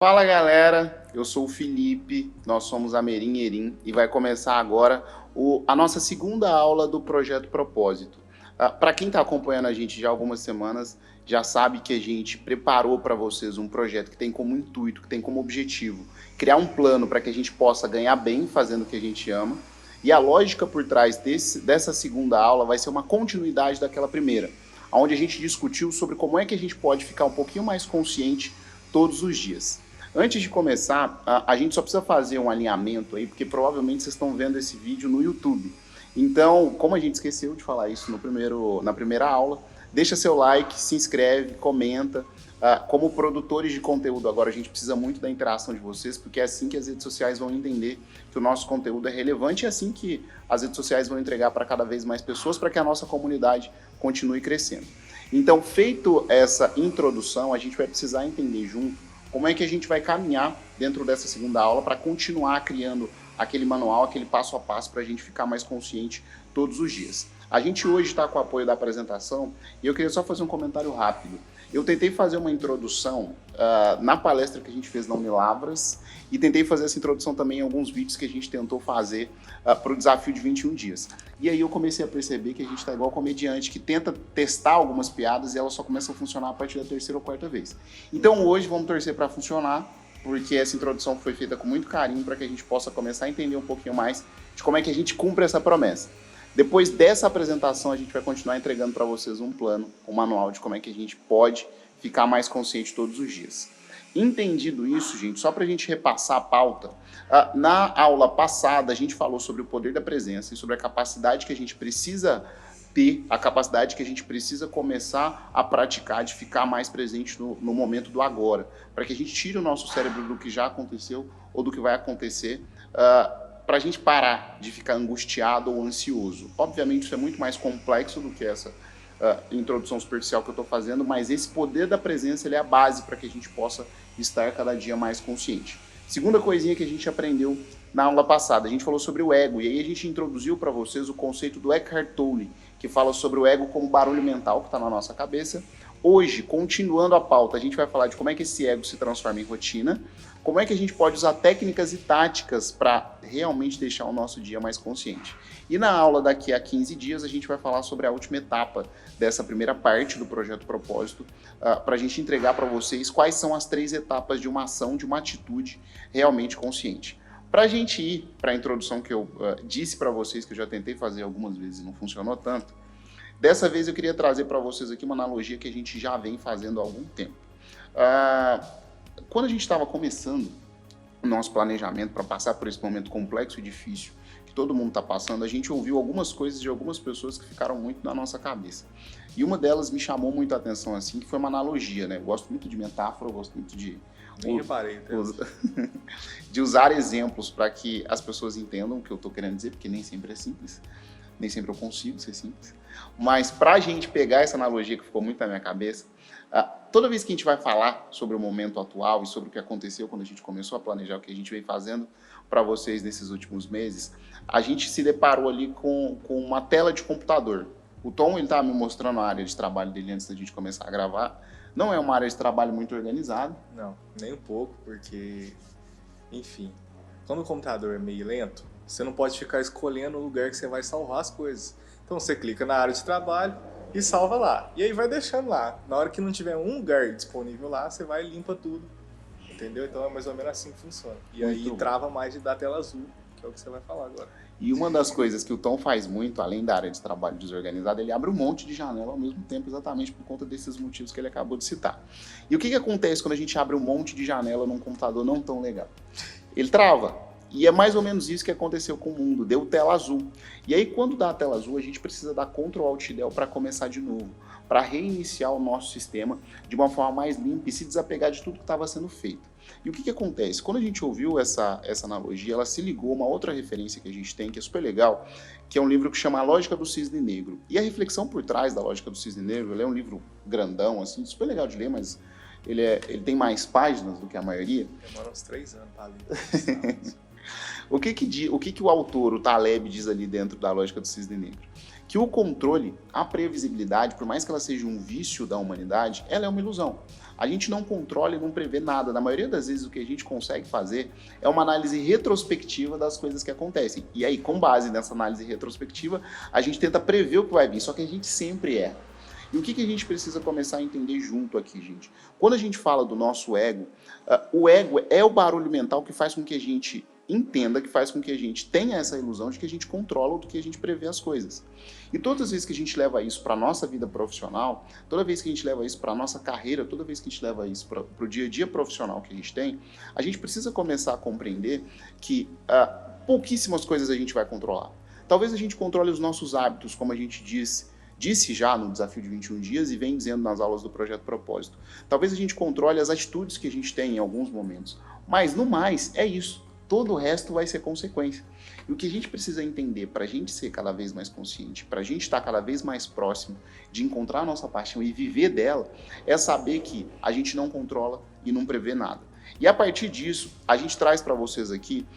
Fala galera, eu sou o Felipe, nós somos a Merim Erim e vai começar agora a nossa segunda aula do Projeto Propósito. Para quem está acompanhando a gente já há algumas semanas, já sabe que a gente preparou para vocês um projeto que tem como intuito, que tem como objetivo criar um plano para que a gente possa ganhar bem fazendo o que a gente ama. E a lógica por trás dessa segunda aula vai ser uma continuidade daquela primeira, onde a gente discutiu sobre como é que a gente pode ficar um pouquinho mais consciente todos os dias. Antes de começar, a gente só precisa fazer um alinhamento aí, porque provavelmente vocês estão vendo esse vídeo no YouTube. Então, como a gente esqueceu de falar isso na primeira aula, deixa seu like, se inscreve, comenta. Como produtores de conteúdo agora, a gente precisa muito da interação de vocês, porque é assim que as redes sociais vão entender que o nosso conteúdo é relevante e é assim que as redes sociais vão entregar para cada vez mais pessoas, para que a nossa comunidade continue crescendo. Então, feito essa introdução, a gente vai precisar entender junto como é que a gente vai caminhar dentro dessa segunda aula para continuar criando aquele manual, aquele passo a passo para a gente ficar mais consciente todos os dias. A gente hoje está com o apoio da apresentação e eu queria só fazer um comentário rápido. Eu tentei fazer uma introdução na palestra que a gente fez na Unilavras e tentei fazer essa introdução também em alguns vídeos que a gente tentou fazer para o desafio de 21 dias. E aí eu comecei a perceber que a gente está igual comediante que tenta testar algumas piadas e elas só começam a funcionar a partir da terceira ou quarta vez. Então hoje vamos torcer para funcionar, porque essa introdução foi feita com muito carinho para que a gente possa começar a entender um pouquinho mais de como é que a gente cumpre essa promessa. Depois dessa apresentação, a gente vai continuar entregando para vocês um plano, um manual de como é que a gente pode ficar mais consciente todos os dias. Entendido isso, gente, só para a gente repassar a pauta, na aula passada a gente falou sobre o poder da presença e sobre a capacidade que a gente precisa ter, a capacidade que a gente precisa começar a praticar de ficar mais presente no momento do agora, para que a gente tire o nosso cérebro do que já aconteceu ou do que vai acontecer, para a gente parar de ficar angustiado ou ansioso. Obviamente isso é muito mais complexo do que essa introdução superficial que eu estou fazendo, mas esse poder da presença ele é a base para que a gente possa estar cada dia mais consciente. Segunda coisinha que a gente aprendeu na aula passada, a gente falou sobre o ego, e aí a gente introduziu para vocês o conceito do Eckhart Tolle, que fala sobre o ego como barulho mental que está na nossa cabeça. Hoje, continuando a pauta, a gente vai falar de como é que esse ego se transforma em rotina, como é que a gente pode usar técnicas e táticas para realmente deixar o nosso dia mais consciente. E na aula daqui a 15 dias, a gente vai falar sobre a última etapa dessa primeira parte do Projeto Propósito, para a gente entregar para vocês quais são as 3 etapas de uma ação, de uma atitude realmente consciente. Para a gente ir para a introdução que eu disse para vocês, que eu já tentei fazer algumas vezes e não funcionou tanto, dessa vez eu queria trazer para vocês aqui uma analogia que a gente já vem fazendo há algum tempo. Quando a gente estava começando o nosso planejamento para passar por esse momento complexo e difícil que todo mundo está passando, a gente ouviu algumas coisas de algumas pessoas que ficaram muito na nossa cabeça. E uma delas me chamou muito a atenção, assim, que foi uma analogia, né? Eu gosto muito de metáfora, eu gosto muito de de usar exemplos para que as pessoas entendam o que eu estou querendo dizer, porque nem sempre é simples, nem sempre eu consigo ser simples. Mas para a gente pegar essa analogia que ficou muito na minha cabeça, toda vez que a gente vai falar sobre o momento atual e sobre o que aconteceu quando a gente começou a planejar o que a gente vem fazendo para vocês nesses últimos meses, a gente se deparou ali com uma tela de computador. O Tom, ele estava me mostrando a área de trabalho dele antes da gente começar a gravar. Não é uma área de trabalho muito organizada. Não, nem um pouco, porque, enfim, quando o computador é meio lento, você não pode ficar escolhendo o lugar que você vai salvar as coisas. Então você clica na área de trabalho e salva lá. E aí vai deixando lá. Na hora que não tiver um lugar disponível lá, você vai e limpa tudo. Entendeu? Então é mais ou menos assim que funciona. E aí trava mais de dar tela azul, que é o que você vai falar agora. E uma das coisas que o Tom faz muito, além da área de trabalho desorganizada, ele abre um monte de janela ao mesmo tempo, exatamente por conta desses motivos que ele acabou de citar. E o que acontece quando a gente abre um monte de janela num computador não tão legal? Ele trava. E é mais ou menos isso que aconteceu com o mundo, deu tela azul. E aí quando dá a tela azul, a gente precisa dar Ctrl Alt Del para começar de novo, para reiniciar o nosso sistema de uma forma mais limpa e se desapegar de tudo que estava sendo feito. E o que acontece? Quando a gente ouviu essa analogia, ela se ligou a uma outra referência que a gente tem, que é super legal, que é um livro que chama A Lógica do Cisne Negro. E a reflexão por trás da Lógica do Cisne Negro, ele é um livro grandão, assim, super legal de ler, mas ele tem mais páginas do que a maioria. Demora uns 3 anos para ler. O que o autor, o Taleb, diz ali dentro da Lógica do Cisne Negro? que o controle, a previsibilidade, por mais que ela seja um vício da humanidade, ela é uma ilusão. A gente não controla e não prevê nada. Na maioria das vezes, o que a gente consegue fazer é uma análise retrospectiva das coisas que acontecem. E aí, com base nessa análise retrospectiva, a gente tenta prever o que vai vir, só que a gente sempre erra. E o que a gente precisa começar a entender junto aqui, gente? Quando a gente fala do nosso ego, o ego é o barulho mental que faz com que a gente entenda, que faz com que a gente tenha essa ilusão de que a gente controla ou do que a gente prevê as coisas. E todas as vezes que a gente leva isso para a nossa vida profissional, toda vez que a gente leva isso para a nossa carreira, toda vez que a gente leva isso para o dia a dia profissional que a gente precisa começar a compreender que pouquíssimas coisas a gente vai controlar. Talvez a gente controle os nossos hábitos, como a gente disse já no Desafio de 21 Dias e vem dizendo nas aulas do Projeto Propósito. Talvez a gente controle as atitudes que a gente tem em alguns momentos. Mas, no mais, é isso. Todo o resto vai ser consequência. E o que a gente precisa entender para a gente ser cada vez mais consciente, para a gente estar cada vez mais próximo de encontrar a nossa paixão e viver dela, é saber que a gente não controla e não prevê nada. E a partir disso, a gente traz para vocês aqui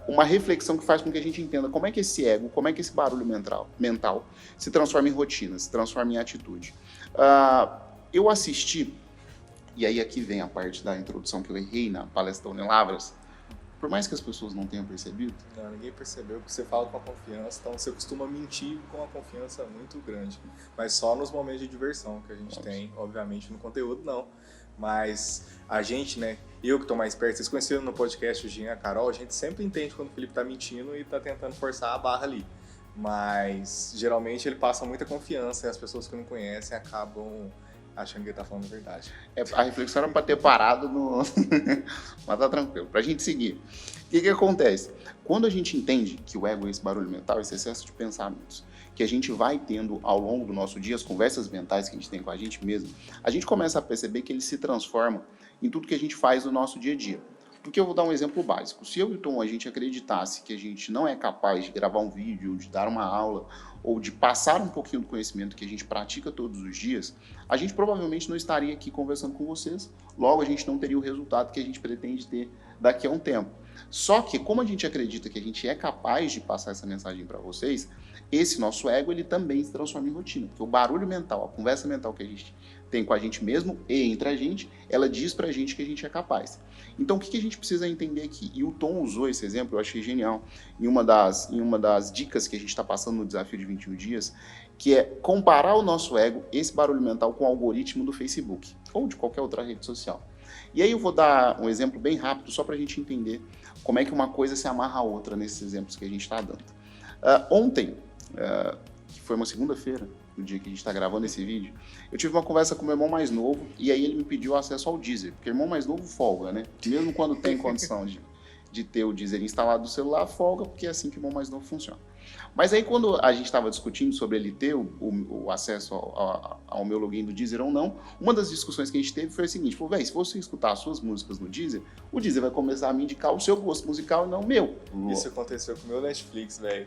uma reflexão que faz com que a gente entenda como é que esse ego, como é que esse barulho mental se transforma em rotina, se transforma em atitude. Eu assisti, e aí aqui vem a parte da introdução que eu errei na palestra da Unilavras, por mais que as pessoas não tenham percebido. Não, ninguém percebeu, porque você fala com a confiança, então você costuma mentir com uma confiança muito grande. Mas só nos momentos de diversão que a gente tem, obviamente no conteúdo não. Mas a gente, né, eu que estou mais perto, vocês conheceram no podcast o Jean e a Carol, a gente sempre entende quando o Felipe está mentindo e está tentando forçar a barra ali. Mas geralmente ele passa muita confiança e as pessoas que não conhecem acabam achando que ele tá falando a verdade. A reflexão era para ter parado no... Mas tá tranquilo, pra gente seguir. O que acontece? Quando a gente entende que o ego é esse barulho mental, esse excesso de pensamentos, que a gente vai tendo ao longo do nosso dia, as conversas mentais que a gente tem com a gente mesmo, a gente começa a perceber que eles se transformam em tudo que a gente faz no nosso dia a dia. Porque eu vou dar um exemplo básico. Se eu e o Tom, a gente acreditasse que a gente não é capaz de gravar um vídeo, de dar uma aula, ou de passar um pouquinho do conhecimento que a gente pratica todos os dias, a gente provavelmente não estaria aqui conversando com vocês, logo a gente não teria o resultado que a gente pretende ter daqui a um tempo. Só que, como a gente acredita que a gente é capaz de passar essa mensagem para vocês, esse nosso ego, ele também se transforma em rotina. Porque o barulho mental, a conversa mental que a gente tem com a gente mesmo e entre a gente, ela diz pra gente que a gente é capaz. Então, o que a gente precisa entender aqui? E o Tom usou esse exemplo, eu achei genial, em uma das dicas que a gente está passando no Desafio de 21 Dias, que é comparar o nosso ego, esse barulho mental, com o algoritmo do Facebook ou de qualquer outra rede social. E aí eu vou dar um exemplo bem rápido, só para a gente entender como é que uma coisa se amarra à outra nesses exemplos que a gente está dando. Ontem, que foi uma segunda-feira, no dia que a gente está gravando esse vídeo, eu tive uma conversa com meu irmão mais novo e aí ele me pediu acesso ao Deezer, porque o irmão mais novo folga, né? Mesmo quando tem condição de ter o Deezer instalado no celular, folga, porque é assim que o irmão mais novo funciona. Mas aí quando a gente estava discutindo sobre ele ter o acesso ao meu login do Deezer ou não, uma das discussões que a gente teve foi a seguinte: pô, velho, se você escutar as suas músicas no Deezer, o Deezer vai começar a me indicar o seu gosto musical e não o meu. Isso aconteceu com o meu Netflix, velho.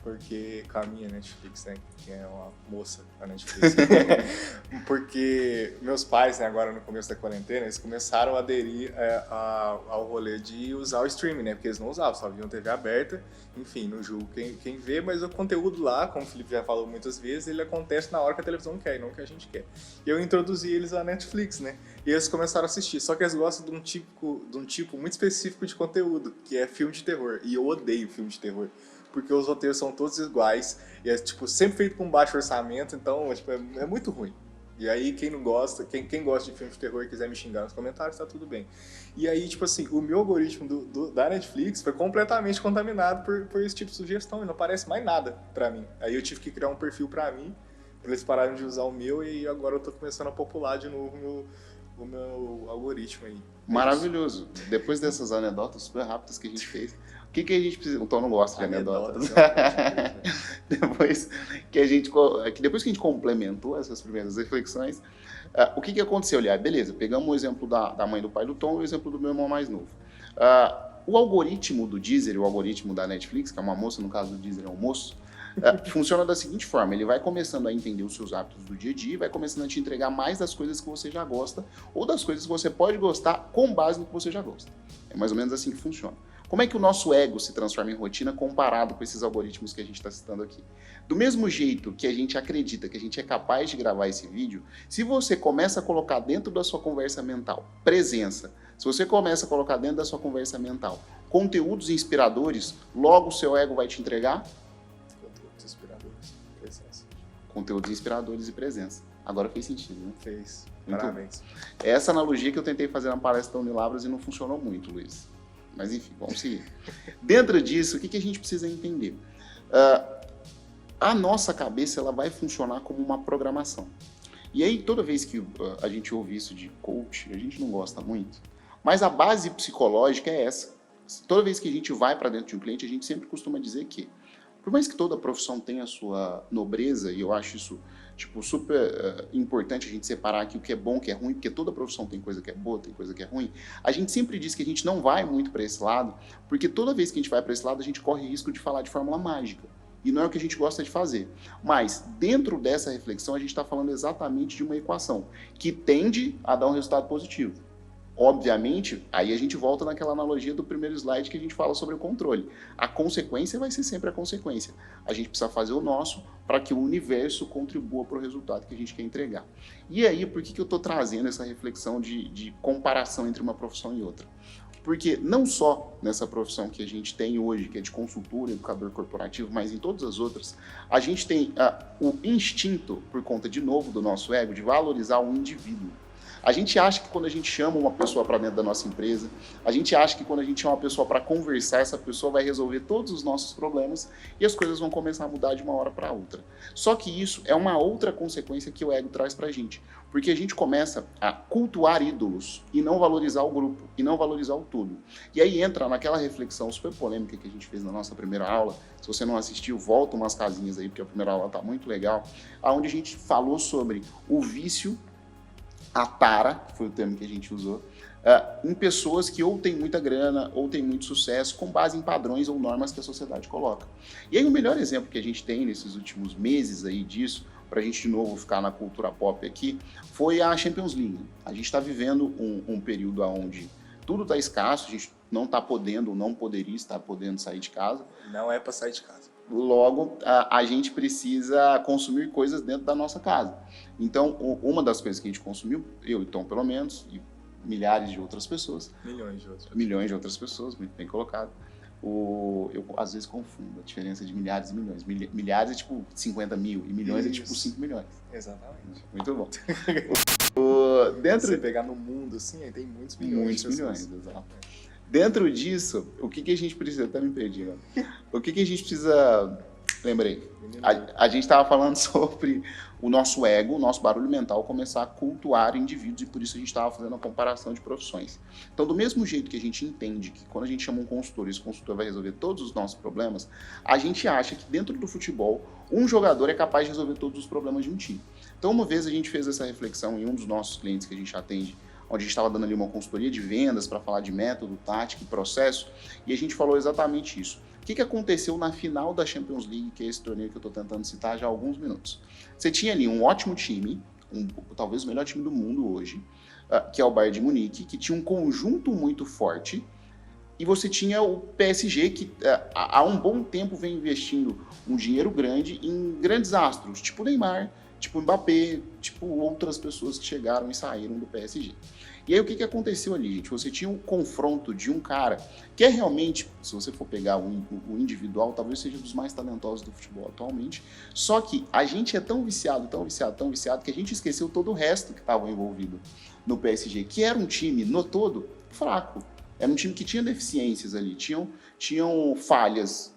Porque com a minha Netflix, né, que é uma moça da Netflix, porque meus pais, né, agora no começo da quarentena, eles começaram a aderir ao rolê de usar o streaming, né, porque eles não usavam, só viam TV aberta, enfim, não julgo quem vê, mas o conteúdo lá, como o Felipe já falou muitas vezes, ele acontece na hora que a televisão quer, e não que a gente quer. E eu introduzi eles à Netflix, né, e eles começaram a assistir, só que eles gostam de um tipo muito específico de conteúdo, que é filme de terror, e eu odeio filme de terror. Porque os roteiros são todos iguais, e é tipo, sempre feito com baixo orçamento, então tipo, é muito ruim. E aí quem não gosta, quem gosta de filme de terror e quiser me xingar nos comentários, tá tudo bem. E aí, tipo assim, o meu algoritmo da Netflix foi completamente contaminado por esse tipo de sugestão, e não aparece mais nada pra mim. Aí eu tive que criar um perfil pra mim, pra eles pararem de usar o meu, e agora eu tô começando a popular de novo o meu algoritmo aí. Maravilhoso. Depois dessas anedotas super rápidas que a gente fez, o que a gente precisa... O Tom não gosta de anedotas. Depois que a gente complementou essas primeiras reflexões, o que aconteceu ali? Beleza, pegamos o exemplo da mãe do pai do Tom e o exemplo do meu irmão mais novo. O algoritmo do Deezer e o algoritmo da Netflix, que é uma moça, no caso do Deezer é um moço, Funciona da seguinte forma, ele vai começando a entender os seus hábitos do dia a dia, vai começando a te entregar mais das coisas que você já gosta ou das coisas que você pode gostar com base no que você já gosta. É mais ou menos assim que funciona. Como é que o nosso ego se transforma em rotina comparado com esses algoritmos que a gente está citando aqui? Do mesmo jeito que a gente acredita que a gente é capaz de gravar esse vídeo, se você começa a colocar dentro da sua conversa mental presença, se você começa a colocar dentro da sua conversa mental conteúdos inspiradores, logo o seu ego vai te entregar Conteúdos inspiradores, presença. Conteúdos inspiradores e presença. Agora fez sentido, né? Fez. Muito Parabéns. É essa analogia que eu tentei fazer na palestra da Unilabras e não funcionou muito, Luiz. Mas enfim, vamos seguir. Dentro disso, o que a gente precisa entender? A nossa cabeça ela vai funcionar como uma programação. E aí, toda vez que a gente ouve isso de coach, a gente não gosta muito. Mas a base psicológica é essa. Toda vez que a gente vai para dentro de um cliente, a gente sempre costuma dizer que, por mais que toda profissão tenha a sua nobreza, e eu acho isso super importante a gente separar aqui o que é bom, o que é ruim, porque toda profissão tem coisa que é boa, tem coisa que é ruim, a gente sempre diz que a gente não vai muito para esse lado, porque toda vez que a gente vai para esse lado, a gente corre risco de falar de fórmula mágica. E não é o que a gente gosta de fazer. Mas, dentro dessa reflexão, a gente está falando exatamente de uma equação que tende a dar um resultado positivo. Obviamente, aí a gente volta naquela analogia do primeiro slide que a gente fala sobre o controle. A consequência vai ser sempre a consequência. A gente precisa fazer o nosso para que o universo contribua para o resultado que a gente quer entregar. E aí, por que eu estou trazendo essa reflexão de comparação entre uma profissão e outra? Porque não só nessa profissão que a gente tem hoje, que é de consultor, educador corporativo, mas em todas as outras, a gente tem o instinto, por conta, de novo, do nosso ego, de valorizar o indivíduo. A gente acha que quando a gente chama uma pessoa para dentro da nossa empresa, a gente acha que quando a gente chama uma pessoa para conversar, essa pessoa vai resolver todos os nossos problemas e as coisas vão começar a mudar de uma hora para outra. Só que isso é uma outra consequência que o ego traz para a gente, porque a gente começa a cultuar ídolos e não valorizar o grupo, e não valorizar o todo. E aí entra naquela reflexão super polêmica que a gente fez na nossa primeira aula. Se você não assistiu, volta umas casinhas aí, porque a primeira aula está muito legal, onde a gente falou sobre o vício, a tara, que foi o termo que a gente usou, em pessoas que ou têm muita grana ou têm muito sucesso com base em padrões ou normas que a sociedade coloca. E aí o melhor exemplo que a gente tem nesses últimos meses aí disso, para a gente de novo ficar na cultura pop aqui, foi a Champions League. A gente está vivendo um período onde tudo está escasso, a gente não está podendo ou não poderia estar podendo sair de casa. Não é para sair de casa. Logo, a gente precisa consumir coisas dentro da nossa casa. Então, uma das coisas que a gente consumiu, eu e Tom pelo menos, e milhares de outras pessoas. Milhões de outras pessoas, muito bem colocado. Eu às vezes confundo a diferença de milhares e milhões. Milhares é tipo 50 mil e milhões é tipo 5 milhões. Exatamente. Muito bom. Você pegar no mundo assim, aí tem muitos milhões. Muitos milhões, exato. Dentro disso, o que a gente precisa... Até me perdi, né? O que a gente precisa... Lembrei. A gente estava falando sobre o nosso ego, o nosso barulho mental começar a cultuar indivíduos e por isso a gente estava fazendo a comparação de profissões. Então, do mesmo jeito que a gente entende que quando a gente chama um consultor, esse consultor vai resolver todos os nossos problemas, a gente acha que dentro do futebol, um jogador é capaz de resolver todos os problemas de um time. Então, uma vez a gente fez essa reflexão em um dos nossos clientes que a gente atende, onde a gente estava dando ali uma consultoria de vendas para falar de método, tática e processo, e a gente falou exatamente isso. O que aconteceu na final da Champions League, que é esse torneio que eu estou tentando citar já há alguns minutos? Você tinha ali um ótimo time, talvez o melhor time do mundo hoje, que é o Bayern de Munique, que tinha um conjunto muito forte, e você tinha o PSG, que há um bom tempo vem investindo um dinheiro grande em grandes astros, tipo Neymar, tipo Mbappé, tipo outras pessoas que chegaram e saíram do PSG. E aí o que aconteceu ali, gente? Você tinha um confronto de um cara que é realmente, se você for pegar o individual, talvez seja um dos mais talentosos do futebol atualmente, só que a gente é tão viciado, que a gente esqueceu todo o resto que estava envolvido no PSG, que era um time, no todo, fraco. Era um time que tinha deficiências ali, tinham falhas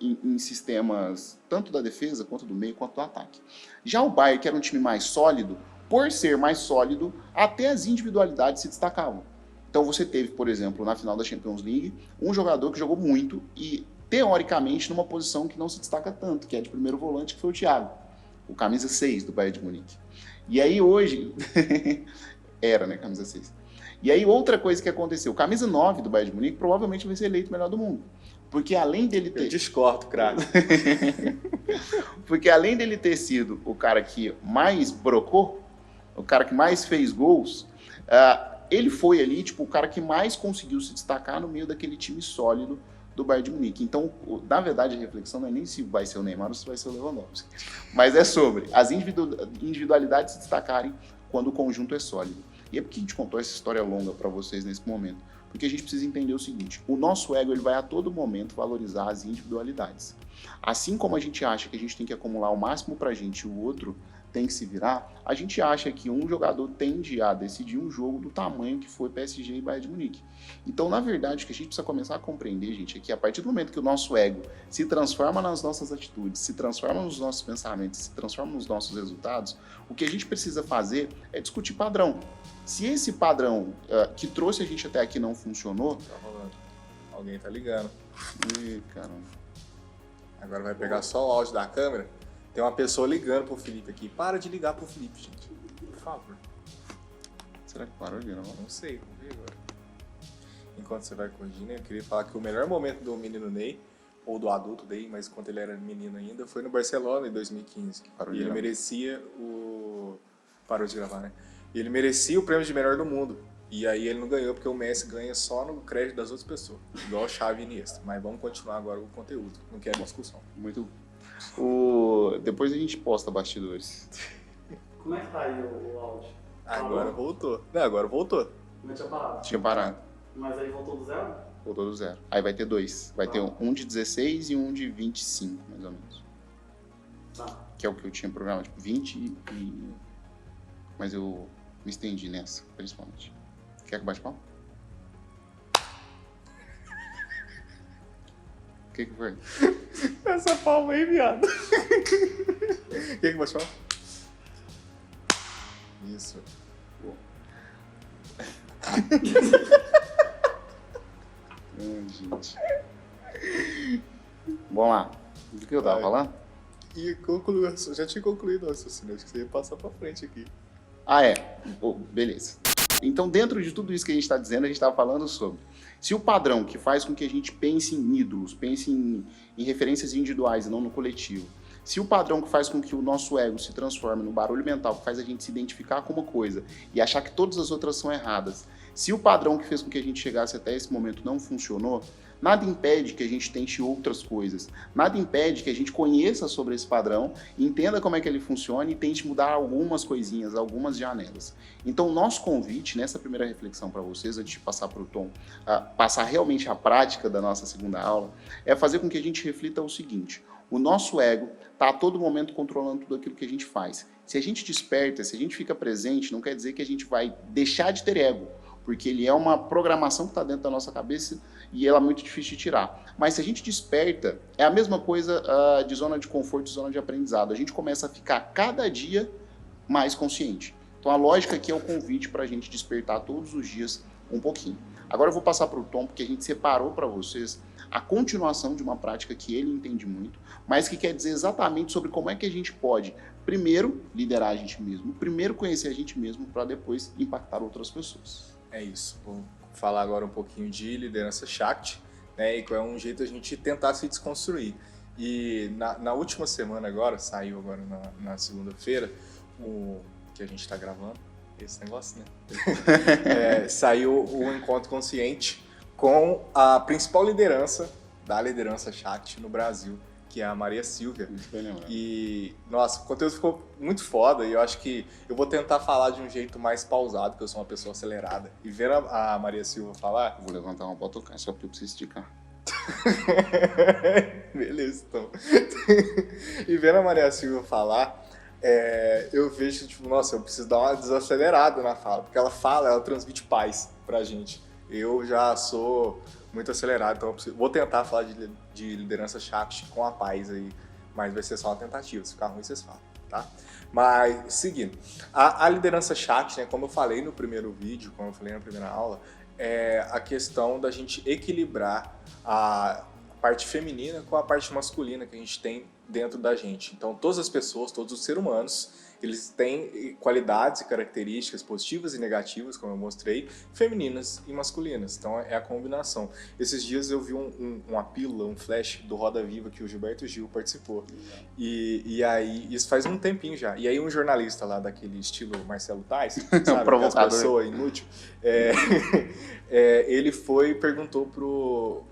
em sistemas, tanto da defesa, quanto do meio, quanto do ataque. Já o Bayern, que era um time mais sólido, por ser mais sólido, até as individualidades se destacavam. Então você teve, por exemplo, na final da Champions League, um jogador que jogou muito e, teoricamente, numa posição que não se destaca tanto, que é de primeiro volante, que foi o Thiago, o camisa 6 do Bayern de Munique. E aí hoje, era, né, camisa 6. E aí outra coisa que aconteceu, o camisa 9 do Bayern de Munique provavelmente vai ser eleito o melhor do mundo. Porque além dele ter... Eu discordo, craque. Porque além dele ter sido o cara que mais brocou, o cara que mais fez gols, ele foi ali, tipo, o cara que mais conseguiu se destacar no meio daquele time sólido do Bayern de Munique. Então, na verdade, a reflexão não é nem se vai ser o Neymar ou se vai ser o Lewandowski, mas é sobre as individualidades se destacarem quando o conjunto é sólido. E é porque a gente contou essa história longa para vocês nesse momento, porque a gente precisa entender o seguinte: o nosso ego ele vai a todo momento valorizar as individualidades. Assim como a gente acha que a gente tem que acumular o máximo pra gente e o outro tem que se virar, a gente acha que um jogador tende a decidir um jogo do tamanho que foi PSG e Bayern de Munique. Então, na verdade, o que a gente precisa começar a compreender, gente, é que a partir do momento que o nosso ego se transforma nas nossas atitudes, se transforma nos nossos pensamentos, se transforma nos nossos resultados, o que a gente precisa fazer é discutir padrão. Se esse padrão que trouxe a gente até aqui não funcionou... Tá rolando. Alguém tá ligando. Ih, caramba. Agora vai pegar só o áudio da câmera. Tem uma pessoa ligando pro Felipe aqui. Para de ligar pro Felipe, gente. Por favor. Será que parou de gravar? Não sei, vamos ver agora. Enquanto você vai corrigindo, eu queria falar que o melhor momento do menino Ney, ou do adulto Ney, mas enquanto ele era menino ainda, foi no Barcelona em 2015. Parou de e ele gravar. merecia o... Parou de gravar, né? E ele merecia o prêmio de melhor do mundo. E aí ele não ganhou, porque o Messi ganha só no crédito das outras pessoas. Igual o Xavi e Iniesta. Mas vamos continuar agora o conteúdo. Não quero discussão. Muito. Depois a gente posta bastidores. Como é que tá aí o áudio? Agora Parou? voltou. Não, agora voltou. Não tinha parado. Tinha parado. Mas aí voltou do zero? Voltou do zero. Aí vai ter dois. Vai ter um de 16 e um de 25, mais ou menos. Tá. Que é o que eu tinha programado, tipo 20 e... Mas eu me estendi nessa, principalmente. Quer que bate palma? O que foi? Essa palma aí, viado. Quem que baixou? Isso. Gente. Vamos lá. Do que eu tava falando? E concluiu, já tinha concluído o raciocínio, acho que você ia passar pra frente aqui. Ah, é. Beleza. Então, dentro de tudo isso que a gente está dizendo, a gente estava falando sobre se o padrão que faz com que a gente pense em ídolos, pense em referências individuais e não no coletivo, se o padrão que faz com que o nosso ego se transforme no barulho mental, que faz a gente se identificar com uma coisa e achar que todas as outras são erradas, se o padrão que fez com que a gente chegasse até esse momento não funcionou, nada impede que a gente tente outras coisas. Nada impede que a gente conheça sobre esse padrão, entenda como é que ele funciona e tente mudar algumas coisinhas, algumas janelas. Então, o nosso convite nessa primeira reflexão para vocês, antes de passar para o Tom, passar realmente a prática da nossa segunda aula, é fazer com que a gente reflita o seguinte: o nosso ego está a todo momento controlando tudo aquilo que a gente faz. Se a gente desperta, se a gente fica presente, não quer dizer que a gente vai deixar de ter ego, porque ele é uma programação que está dentro da nossa cabeça e ela é muito difícil de tirar. Mas se a gente desperta, é a mesma coisa de zona de conforto e zona de aprendizado. A gente começa a ficar cada dia mais consciente. Então a lógica aqui é o convite para a gente despertar todos os dias um pouquinho. Agora eu vou passar para o Tom, porque a gente separou para vocês a continuação de uma prática que ele entende muito, mas que quer dizer exatamente sobre como é que a gente pode, primeiro, liderar a gente mesmo, primeiro conhecer a gente mesmo, para depois impactar outras pessoas. É isso. Vou falar agora um pouquinho de liderança Shakti, né, e qual é um jeito a gente tentar se desconstruir. E na última semana agora, saiu agora na segunda-feira, o que a gente está gravando, esse negócio, né? Saiu o Encontro Consciente com a principal liderança da liderança Shakti no Brasil, que é a Maria Silvia. E, nossa, o conteúdo ficou muito foda e eu acho que eu vou tentar falar de um jeito mais pausado, porque eu sou uma pessoa acelerada. E ver a Maria Silvia falar... Vou levantar uma pra tocar, só porque eu preciso esticar. Beleza, então. E vendo a Maria Silvia falar, eu vejo, tipo, nossa, eu preciso dar uma desacelerada na fala, porque ela transmite paz pra gente. Eu já sou muito acelerado, então vou tentar falar de liderança Shakti com a paz aí, mas vai ser só uma tentativa, se ficar ruim vocês falam, tá? Mas, seguindo, a liderança Shakti, né, como eu falei no primeiro vídeo, como eu falei na primeira aula, é a questão da gente equilibrar a parte feminina com a parte masculina que a gente tem dentro da gente. Então, todas as pessoas, todos os seres humanos, Eles têm qualidades e características positivas e negativas, como eu mostrei, femininas e masculinas. Então é a combinação. Esses dias eu vi uma pílula, um flash do Roda Viva que o Gilberto Gil participou. E aí, isso faz um tempinho já. E aí um jornalista lá daquele estilo Marcelo Tais, sabe? Provocador. Essa pessoa inútil, ele perguntou pro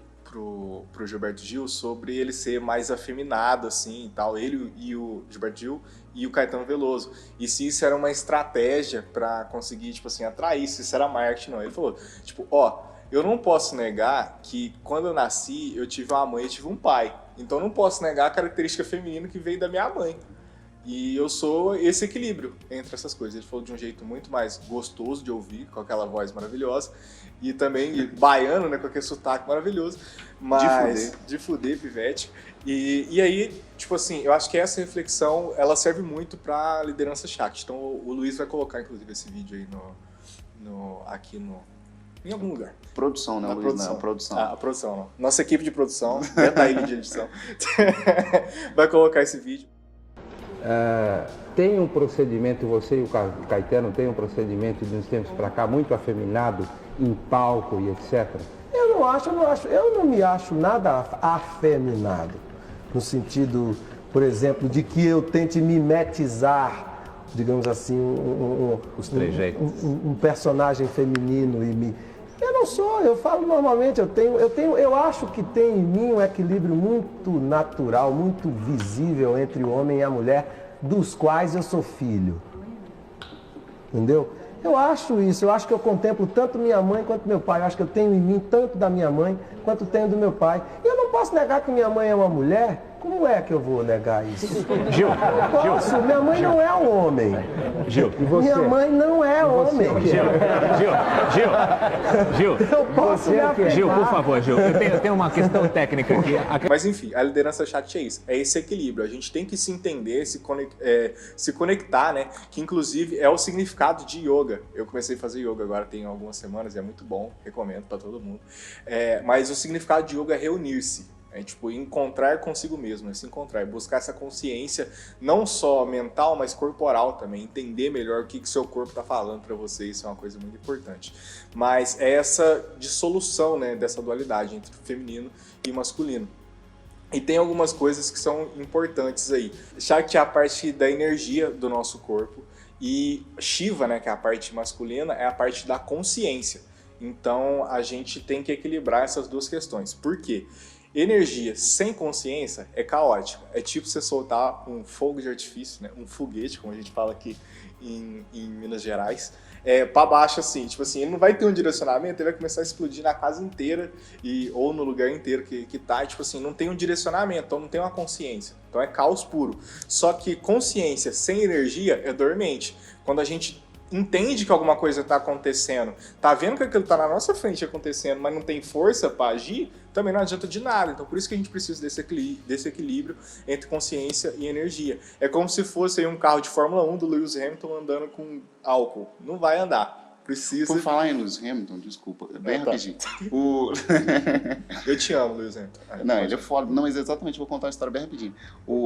Gilberto Gil sobre ele ser mais afeminado, assim, e tal. Ele e o Gilberto Gil e o Caetano Veloso. E se isso era uma estratégia pra conseguir, tipo assim, atrair, se isso era marketing, não. Ele falou, tipo, eu não posso negar que quando eu nasci, eu tive uma mãe e tive um pai. Então eu não posso negar a característica feminina que veio da minha mãe. E eu sou esse equilíbrio entre essas coisas. Ele falou de um jeito muito mais gostoso de ouvir, com aquela voz maravilhosa. E também baiano, né, com aquele sotaque maravilhoso. Mas de fuder, pivete. E aí, tipo assim, eu acho que essa reflexão, ela serve muito pra liderança chat. Então o Luiz vai colocar, inclusive, esse vídeo aí em algum lugar. Produção, né, Na Luiz? produção. Não, produção. A produção, não. Nossa equipe de produção, da ilha de edição, vai colocar esse vídeo. Tem um procedimento, você e o Caetano tem um procedimento de uns tempos para cá muito afeminado em palco e etc. Eu não me acho nada afeminado, no sentido, por exemplo, de que eu tente mimetizar, digamos assim, Os trejeitos. um personagem feminino Eu não sou, eu falo normalmente, eu acho que tem em mim um equilíbrio muito natural, muito visível entre o homem e a mulher, dos quais eu sou filho. Entendeu? Eu acho isso, eu acho que eu contemplo tanto minha mãe quanto meu pai. Eu acho que eu tenho em mim tanto da minha mãe quanto tenho do meu pai. E eu não posso negar que minha mãe é uma mulher. Como é que eu vou negar isso? Gil, Não posso, minha mãe não é um homem. Gil, e você? Minha mãe não é homem. Gil, Eu posso me afetar. Gil, por favor, Gil, eu tenho uma questão técnica aqui. Mas enfim, a liderança chat é isso, é esse equilíbrio. A gente tem que se entender, se conectar, né? Que inclusive é o significado de yoga. Eu comecei a fazer yoga agora tem algumas semanas e é muito bom, recomendo para todo mundo. Mas o significado de yoga é reunir-se. É tipo encontrar consigo mesmo, é se encontrar, buscar essa consciência não só mental, mas corporal também, entender melhor o que seu corpo está falando para você, isso é uma coisa muito importante. Mas é essa dissolução, né, dessa dualidade entre feminino e masculino. E tem algumas coisas que são importantes aí. Shakti é a parte da energia do nosso corpo e Shiva, né, que é a parte masculina, é a parte da consciência. Então a gente tem que equilibrar essas duas questões. Por quê? Energia sem consciência é caótica. É tipo você soltar um fogo de artifício, né? Um foguete, como a gente fala aqui em Minas Gerais, para baixo assim. Tipo assim, ele não vai ter um direcionamento, ele vai começar a explodir na casa inteira ou no lugar inteiro que tá. Tipo assim, não tem um direcionamento, então não tem uma consciência. Então é caos puro. Só que consciência sem energia é dormente. Quando a gente entende que alguma coisa está acontecendo, tá vendo que aquilo está na nossa frente acontecendo, mas não tem força para agir, também não adianta de nada. Então por isso que a gente precisa desse equilíbrio entre consciência e energia. É como se fosse aí um carro de Fórmula 1 do Lewis Hamilton andando com álcool. Não vai andar. Precisa... Por falar em Lewis Hamilton, desculpa, bem Tá. rapidinho. Eu te amo, Lewis Hamilton. Não, ele é foda. Não, mas exatamente, vou contar uma história bem rapidinho.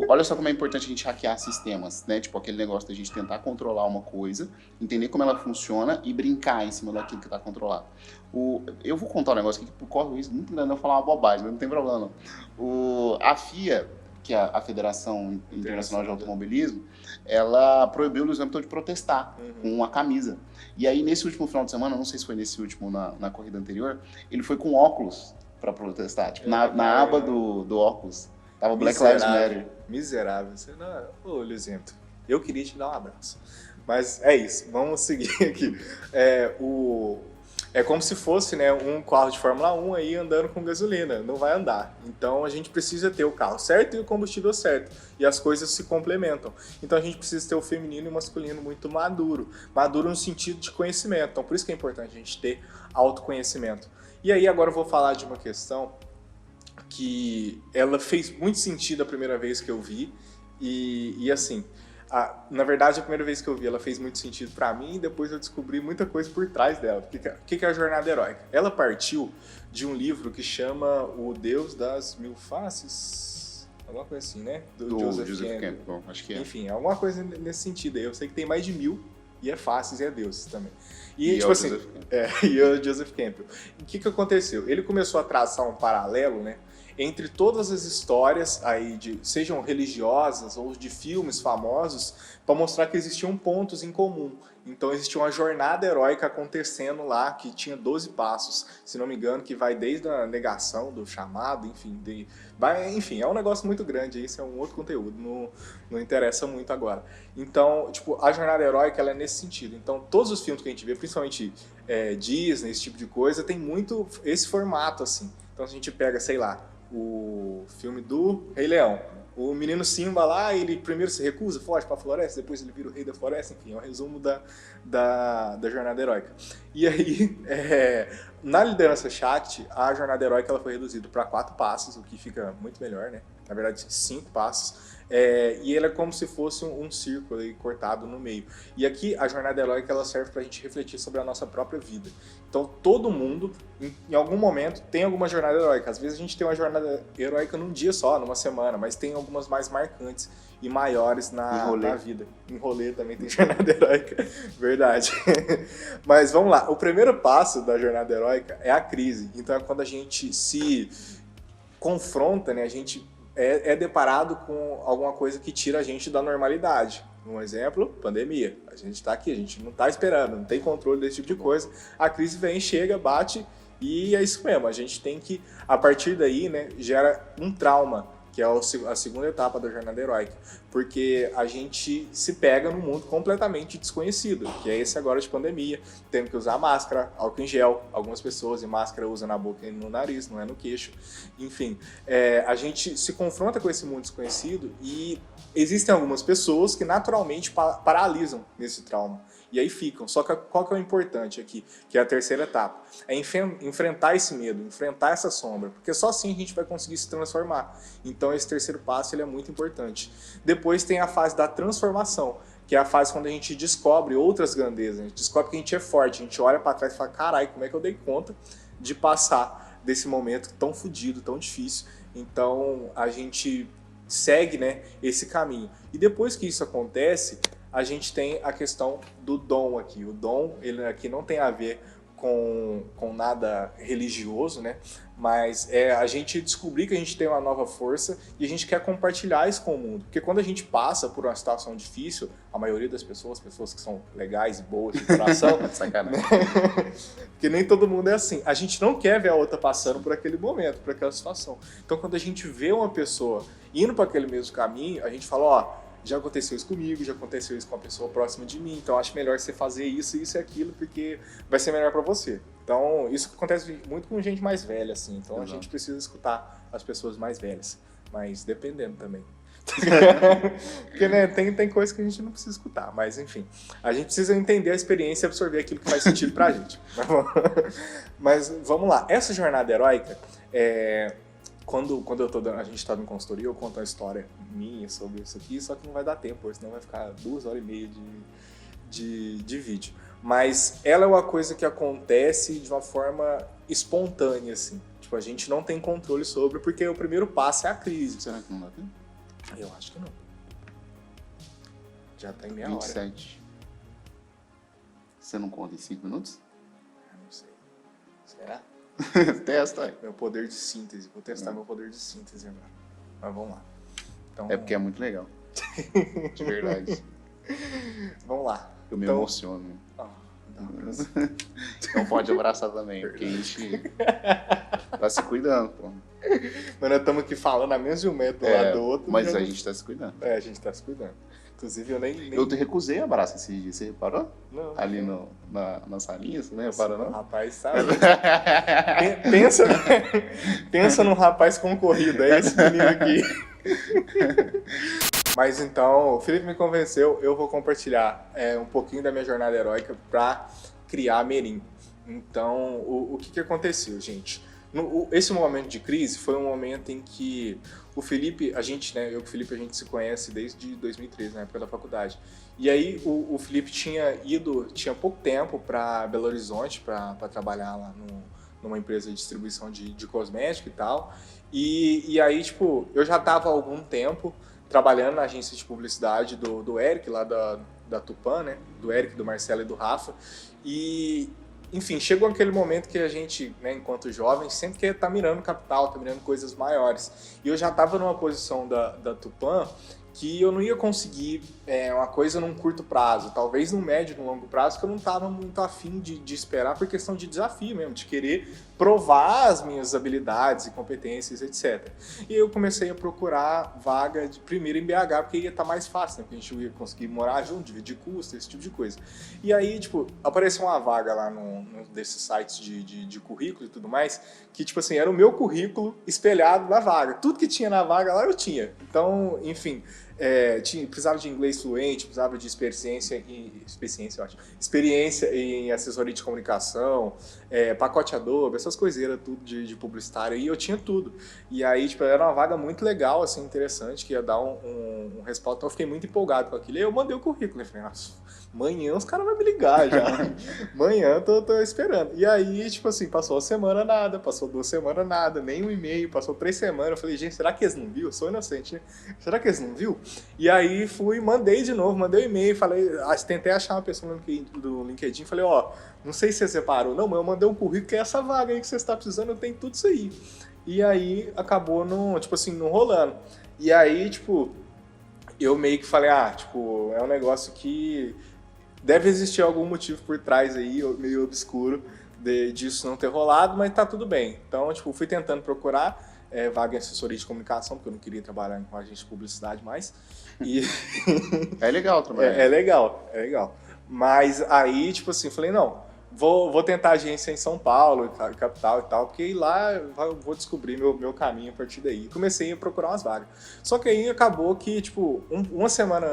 Olha só como é importante a gente hackear sistemas, né? Tipo, aquele negócio da gente tentar controlar uma coisa, entender como ela funciona e brincar em cima daquilo que está controlado. Eu vou contar um negócio aqui que corre o risco, muito grande eu falar uma bobagem, mas não tem problema não. A FIA, que é a Federação Internacional de Automobilismo, ela proibiu o Lewis Hamilton de protestar com uma camisa. E aí, nesse último final de semana, não sei se foi nesse último, na corrida anterior, ele foi com óculos para protestar. Tipo, na aba do óculos, tava Black Lives Matter. Miserável. Você não... Ô, Lewis Hamilton, eu queria te dar um abraço. Mas é isso, vamos seguir aqui. É como se fosse, né, um carro de Fórmula 1 aí andando com gasolina, não vai andar. Então a gente precisa ter o carro certo e o combustível certo. E as coisas se complementam. Então a gente precisa ter o feminino e o masculino muito maduro. Maduro no sentido de conhecimento. Então por isso que é importante a gente ter autoconhecimento. E aí agora eu vou falar de uma questão que ela fez muito sentido a primeira vez que eu vi. E assim... na verdade, a primeira vez que eu vi, ela fez muito sentido pra mim e depois eu descobri muita coisa por trás dela. O que é a jornada heróica? Ela partiu de um livro que chama O Deus das Mil Faces. alguma coisa assim, né? Do Joseph Campbell, acho que é. Enfim, alguma coisa nesse sentido aí. Eu sei que tem mais de 1000 e é fácil e é Deus também. E E tipo é o assim, Joseph Campbell. e o Joseph Campbell. O que aconteceu? Ele começou a traçar um paralelo, né? Entre todas as histórias aí, sejam religiosas ou de filmes famosos, para mostrar que existiam pontos em comum. Então existia uma jornada heróica acontecendo lá, que tinha 12 passos, se não me engano, que vai desde a negação do chamado, enfim, enfim, é um negócio muito grande, isso é um outro conteúdo, não interessa muito agora. Então, tipo, a jornada heróica ela é nesse sentido. Então, todos os filmes que a gente vê, principalmente Disney, esse tipo de coisa, tem muito esse formato, assim. Então, se a gente pega, sei lá, o filme do Rei Leão, o menino Simba lá, ele primeiro se recusa, foge pra floresta, depois ele vira o rei da floresta, enfim, é um resumo da jornada heróica. E aí, na liderança chat, a jornada heróica ela foi reduzida para 4 passos, o que fica muito melhor, né? Na verdade, 5 passos. E ele é como se fosse um círculo aí, cortado no meio. E aqui, a jornada heróica ela serve pra gente refletir sobre a nossa própria vida. Então, todo mundo, em algum momento, tem alguma jornada heróica. Às vezes a gente tem uma jornada heróica num dia só, numa semana, mas tem algumas mais marcantes e maiores na vida. Em rolê também tem jornada heróica, verdade. Mas vamos lá, o primeiro passo da jornada heróica é a crise. Então é quando a gente se confronta, né? A gente é deparado com alguma coisa que tira a gente da normalidade. Um exemplo, pandemia. A gente está aqui, a gente não está esperando, não tem controle desse tipo de coisa. A crise vem, chega, bate e é isso mesmo. A gente tem que, a partir daí, né, gera um trauma, que é a segunda etapa da jornada heróica. Porque a gente se pega num mundo completamente desconhecido, que é esse agora de pandemia. Temos que usar máscara, álcool em gel. Algumas pessoas de máscara usam na boca e no nariz, não é no queixo. Enfim, a gente se confronta com esse mundo desconhecido e existem algumas pessoas que naturalmente paralisam nesse trauma. E aí ficam. Só que qual que é o importante aqui, que é a terceira etapa? É enfrentar esse medo, enfrentar essa sombra, porque só assim a gente vai conseguir se transformar. Então esse terceiro passo ele é muito importante. Depois tem a fase da transformação, que é a fase quando a gente descobre outras grandezas, a gente descobre que a gente é forte, a gente olha para trás e fala, carai, como é que eu dei conta de passar desse momento tão fodido, tão difícil? Então a gente segue, né, esse caminho. E depois que isso acontece, a gente tem a questão do dom aqui. O dom, ele aqui não tem a ver com nada religioso, né? Mas é a gente descobrir que a gente tem uma nova força e a gente quer compartilhar isso com o mundo. Porque quando a gente passa por uma situação difícil, a maioria das pessoas que são legais e boas de coração, Sacanagem. porque nem todo mundo é assim. A gente não quer ver a outra passando por aquele momento, por aquela situação. Então quando a gente vê uma pessoa indo para aquele mesmo caminho, a gente fala, ó, já aconteceu isso comigo, já aconteceu isso com a pessoa próxima de mim, então acho melhor você fazer isso, isso e aquilo, porque vai ser melhor para você. Então, isso acontece muito com gente mais velha, assim, então a gente precisa escutar as pessoas mais velhas, mas dependendo também. Porque, né, tem coisas que a gente não precisa escutar, mas enfim, a gente precisa entender a experiência e absorver aquilo que faz sentido pra gente. Mas vamos lá, essa jornada heróica quando a gente está em consultoria, eu conto uma história minha sobre isso aqui, só que não vai dar tempo, senão vai ficar 2h30 de vídeo. Mas ela é uma coisa que acontece de uma forma espontânea, assim. Tipo, a gente não tem controle sobre, porque o primeiro passo é a crise. Será que não dá tempo? Eu acho que não. Já tá em meia 27. Você não conta em 5 minutos? hora. Não sei. Será? Testa aí. Meu poder de síntese. Vou testar meu poder de síntese agora. Mas vamos lá. Então, É porque é muito legal. De verdade. vamos lá. Eu me Então- emociono. Ah, dá um abraço. Então pode abraçar também, porque a gente tá se cuidando, pô. Mas nós estamos aqui falando a mesma geometria do lado do outro. Mas já a não- gente tá se cuidando. A gente tá se cuidando. Inclusive, eu nem... Eu te recusei abraço esse dia, você reparou? Não. Ali na salinha, você não reparou, não? Rapaz, sabe? pensa num rapaz concorrido, é esse menino aqui. Mas então, o Felipe me convenceu, eu vou compartilhar um pouquinho da minha jornada heróica para criar a Merim. Então, o que aconteceu, gente? Esse momento de crise foi um momento em que o Felipe, eu e o Felipe, a gente se conhece desde 2013, na época da faculdade. E aí o Felipe tinha pouco tempo para Belo Horizonte, para trabalhar lá numa empresa de distribuição de cosmético e tal. E aí, tipo, eu já estava há algum tempo trabalhando na agência de publicidade do Eric, lá da Tupã, né? Do Eric, do Marcelo e do Rafa. E, enfim, chegou aquele momento que a gente, né, enquanto jovem, sempre quer estar mirando capital, tá mirando coisas maiores. E eu já estava numa posição da Tupã que eu não ia conseguir uma coisa num curto prazo, talvez num médio, num longo prazo, que eu não estava muito afim de esperar por questão de desafio mesmo, de querer provar as minhas habilidades e competências, etc. E eu comecei a procurar vaga primeiro em BH, porque ia estar mais fácil, né? Porque a gente ia conseguir morar junto, dividir custo, esse tipo de coisa. E aí, tipo, apareceu uma vaga lá num desses sites de currículo e tudo mais, que, tipo assim, era o meu currículo espelhado na vaga. Tudo que tinha na vaga lá eu tinha. Então, enfim, precisava de inglês fluente, precisava de experiência em assessoria de comunicação, pacote Adobe, essas coiseiras tudo de publicitário, e eu tinha tudo. E aí, tipo, era uma vaga muito legal, assim, interessante, que ia dar um respaldo, então eu fiquei muito empolgado com aquilo. E aí eu mandei o currículo, né? Falei, nossa, amanhã os caras vão me ligar já. Amanhã tô esperando. E aí, tipo assim, passou uma semana nada, passou 2 semanas nada, nem um e-mail, passou 3 semanas. Eu falei, gente, será que eles não viu? Eu sou inocente, né? Será que eles não viu? E aí mandei de novo, mandei o e-mail, falei, tentei achar uma pessoa do LinkedIn, falei, não sei se você separou, não, mas eu mandei um currículo que é essa vaga aí que você está precisando, eu tenho tudo isso aí. E aí acabou não rolando. E aí, tipo, eu meio que falei, é um negócio que deve existir algum motivo por trás aí, meio obscuro, disso não ter rolado, mas tá tudo bem. Então, tipo, fui tentando procurar vaga em assessoria de comunicação, porque eu não queria trabalhar com agente de publicidade mais. E É legal trabalhar. É legal. Mas aí, tipo assim, falei, não, vou tentar agência em São Paulo, capital e tal, porque lá eu vou descobrir meu caminho a partir daí. Comecei a procurar umas vagas. Só que aí acabou que, tipo, uma semana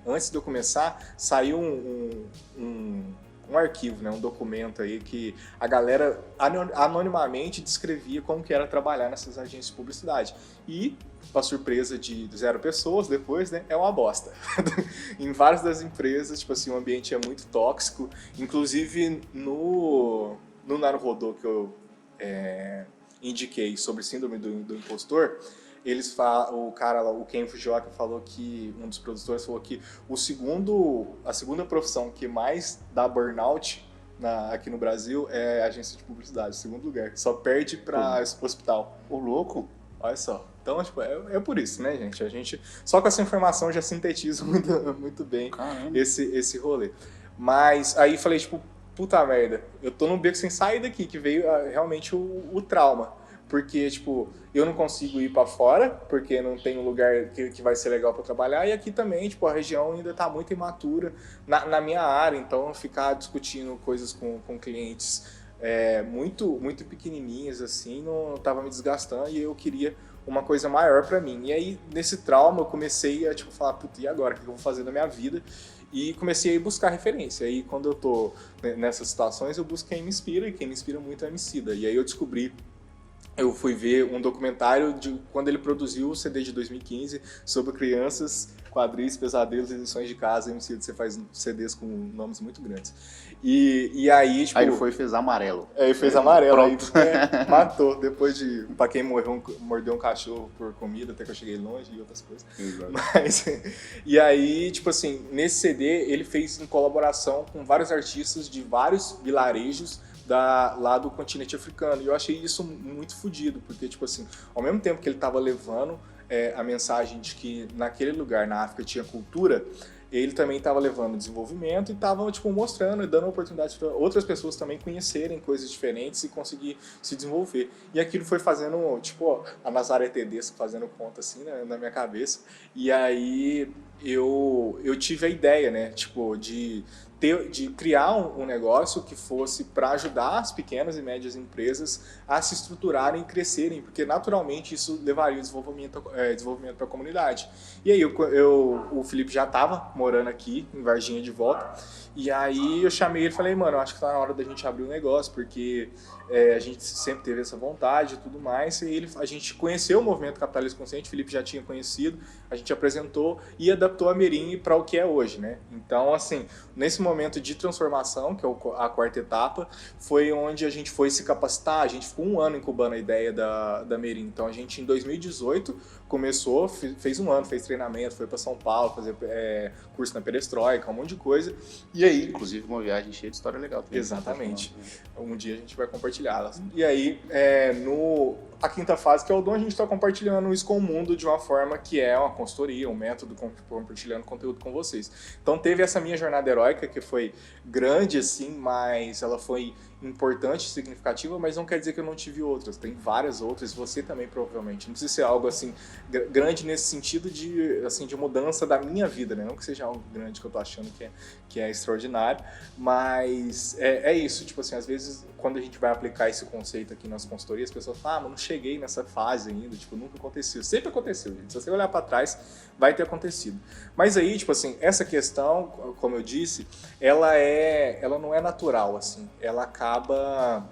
antes de eu começar, saiu um arquivo, né, um documento aí que a galera anonimamente descrevia como que era trabalhar nessas agências de publicidade. E, para surpresa de 0 pessoas depois, né, é uma bosta. Em várias das empresas, tipo assim, o ambiente é muito tóxico. Inclusive, no Naruhodô que eu indiquei sobre síndrome do impostor, o cara lá, o Ken Fujioka, falou que, um dos produtores falou que a segunda profissão que mais dá burnout aqui no Brasil é a agência de publicidade, segundo lugar. Só perde para hospital. Ô, louco. Olha só. Então, tipo, é por isso, né, gente? A gente, só com essa informação, já sintetiza muito bem esse rolê. Mas aí falei, tipo, puta merda, eu tô num beco sem sair daqui, que veio realmente o trauma. Porque, tipo, eu não consigo ir para fora, porque não tem um lugar que vai ser legal para trabalhar. E aqui também, tipo, a região ainda tá muito imatura na minha área. Então, ficar discutindo coisas com clientes muito, muito pequenininhas, assim, não tava me desgastando. E eu queria uma coisa maior para mim. E aí, nesse trauma, eu comecei a, tipo, falar, puta, e agora? O que eu vou fazer na minha vida? E comecei a buscar referência. Aí, quando eu tô nessas situações, eu busco quem me inspira. E quem me inspira muito é a Emicida. E aí, eu fui ver um documentário de quando ele produziu o CD de 2015 sobre crianças, quadris, pesadelos e lições de casa. Emicida, você faz CDs com nomes muito grandes. E aí, tipo... Aí ele foi e fez amarelo. Ele fez amarelo. Aí, Pronto. matou. Depois de... Pra quem mordeu um cachorro por comida, até que eu cheguei longe e outras coisas. Exato. Mas, e aí, tipo assim, nesse CD, ele fez em colaboração com vários artistas de vários vilarejos lá do continente africano. E eu achei isso muito fodido, porque, tipo assim, ao mesmo tempo que ele estava levando a mensagem de que naquele lugar, na África, tinha cultura, ele também estava levando desenvolvimento e estava, tipo, mostrando e dando oportunidades para outras pessoas também conhecerem coisas diferentes e conseguir se desenvolver. E aquilo foi fazendo, tipo, a Nazaré Tedesco fazendo conta, assim, né, na minha cabeça. E aí eu tive a ideia, né, tipo, de criar um negócio que fosse para ajudar as pequenas e médias empresas a se estruturarem e crescerem, porque naturalmente isso levaria o desenvolvimento para a comunidade. E aí o Felipe já estava morando aqui em Varginha de volta, e aí eu chamei ele e falei, mano, eu acho que tá na hora da gente abrir um negócio, porque a gente sempre teve essa vontade e tudo mais, e a gente conheceu o movimento Capitalismo Consciente, o Felipe já tinha conhecido, a gente apresentou, ia adaptou a Mirim para o que é hoje, né? Então, assim, nesse momento de transformação, que é a quarta etapa, foi onde a gente foi se capacitar. A gente ficou 1 ano incubando a ideia da Mirim. Então, a gente, em 2018, começou, fez 1 ano, fez treinamento, foi para São Paulo fazer curso na Perestroika, um monte de coisa. E aí... Inclusive, uma viagem cheia de história legal também. Exatamente. Um dia a gente vai compartilhá-las. E aí, a quinta fase, que é o Dom, a gente está compartilhando isso com o mundo de uma forma que é uma consultoria, um método, compartilhando conteúdo com vocês. Então teve essa minha jornada heróica, que foi grande, assim, mas ela foi importante, significativa, mas não quer dizer que eu não tive outras. Tem várias outras, você também provavelmente. Não precisa ser algo assim grande nesse sentido de mudança da minha vida, né? Não que seja algo grande que eu tô achando que é extraordinário, mas é isso. Tipo assim, às vezes quando a gente vai aplicar esse conceito aqui nas consultorias, as pessoas falam, mas não cheguei nessa fase ainda, tipo, nunca aconteceu. Sempre aconteceu, gente. Se você olhar para trás, vai ter acontecido. Mas aí, tipo assim, essa questão, como eu disse, ela não é natural, assim. Ela acaba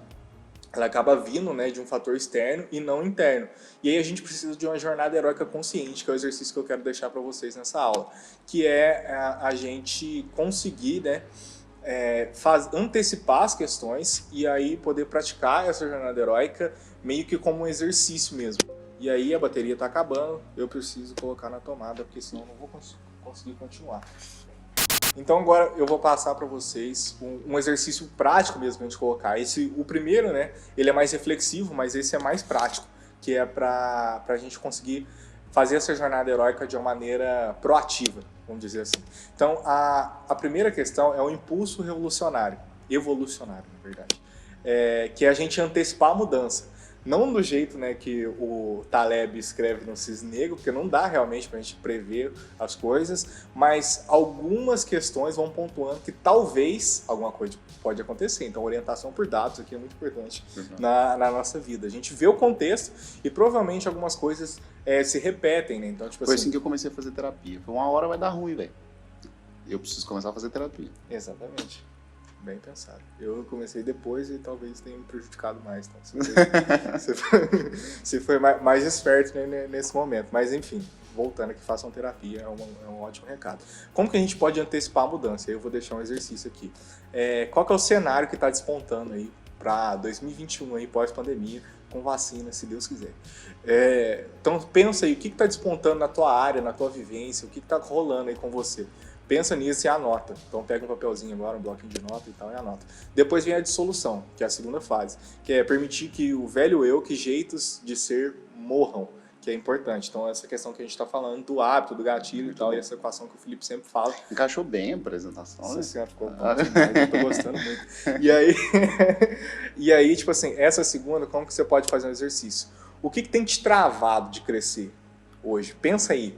vindo, né, de um fator externo e não interno. E aí a gente precisa de uma jornada heróica consciente, que é o exercício que eu quero deixar para vocês nessa aula, que é a gente conseguir, né, antecipar as questões e aí poder praticar essa jornada heróica meio que como um exercício mesmo. E aí a bateria está acabando, eu preciso colocar na tomada, porque senão eu não vou conseguir continuar. Então agora eu vou passar para vocês um exercício prático mesmo pra gente colocar. O primeiro, né, ele é mais reflexivo, mas esse é mais prático, que é para a gente conseguir fazer essa jornada heróica de uma maneira proativa, vamos dizer assim. Então a primeira questão é o impulso evolucionário, na verdade, que é a gente antecipar a mudança. Não do jeito, né, que o Taleb escreve no Cisne Negro, porque não dá realmente para a gente prever as coisas, mas algumas questões vão pontuando que talvez alguma coisa pode acontecer. Então, orientação por dados aqui é muito importante na nossa vida. A gente vê o contexto e provavelmente algumas coisas se repetem, né? Então, tipo Foi assim que eu comecei a fazer terapia. Foi uma hora vai dar ruim, velho. Eu preciso começar a fazer terapia. Exatamente. Bem pensado. Eu comecei depois e talvez tenha me prejudicado mais. Então, você foi mais esperto, né, nesse momento. Mas enfim, voltando aqui, façam terapia, é um ótimo recado. Como que a gente pode antecipar a mudança? Eu vou deixar um exercício aqui. Qual que é o cenário que está despontando aí para 2021, aí, pós-pandemia, com vacina, se Deus quiser? Então pensa aí, o que está despontando na tua área, na tua vivência, o que está rolando aí com você? Pensa nisso e anota. Então pega um papelzinho agora, um bloquinho de nota e tal, e anota. Depois vem a dissolução, que é a segunda fase, que é permitir que o velho eu, que jeitos de ser morram, que é importante. Então essa questão que a gente está falando do hábito, do gatilho e tal, e essa equação que o Felipe sempre fala. Encaixou bem a apresentação, né? Nossa senhora, ficou bom demais, eu tô gostando muito. E aí, tipo assim, essa segunda, como que você pode fazer um exercício? O que tem te travado de crescer hoje? Pensa aí.